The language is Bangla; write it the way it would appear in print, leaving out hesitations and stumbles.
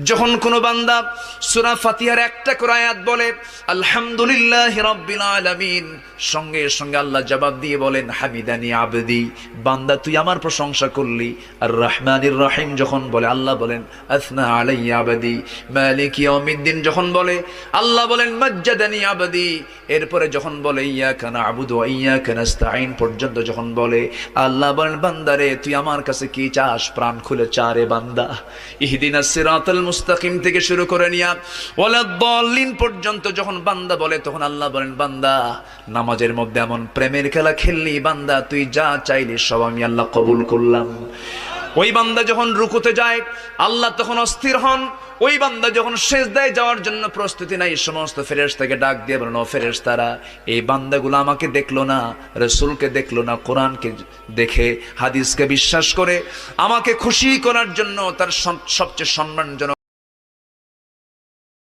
যখন কোনো বান্দা সূরা ফাতিহার একটা করে আয়াত বলে আলহামদুলিল্লাহি রাব্বিল আলামিন, সঙ্গে সঙ্গে আল্লাহ জবাব দিয়ে বলেন হামিদানি আবদি, বান্দা তুই আমার প্রশংসা করলি। আর রহমানির রহিম যখন বলে আল্লাহ বলেন আসনা আলাইয়া আবদি। মালিক ইয়াউমিদ্দিন যখন বলে আল্লাহ বলেন মাজ্জাদানি আবদি। এরপরে যখন বলে ইয়াকা না'বুদু ওয়া ইয়াকা নাস্তাঈন পর্যন্ত যখন বলে আল্লাহ বলেন বান্দারে তুই আমার কাছে কি চাস, প্রাণ খুলে চা রে বান্দা। ইহদিনাস সিরাতাল মুস্তাকিম থেকে শুরু করে নিয়া ওয়ালাদ-দাল্লিন পর্যন্ত যখন বান্দা বলে তখন আল্লাহ বলেন বান্দা নামাজের মধ্যে এমন প্রেমের খেলা খেললি বান্দা, তুই যা চাইলি সব আমি আল্লাহ কবুল করলাম। ওই বান্দা যখন রুকুতে যায় আল্লাহ তখন অস্থির হন। ওই বান্দা যখন সিজদায় যাওয়ার জন্য প্রস্তুতি নাই, সমস্ত ফেরেশতাকে ডাক দিয়ে বলেন ও ফেরেশতারা, এই বান্দাগুলো আমাকে দেখলো না, রাসূলকে দেখলো না, কোরআনকে দেখে হাদিসকে বিশ্বাস করে আমাকে খুশি করার জন্য তার সবচেয়ে সম্মানজনক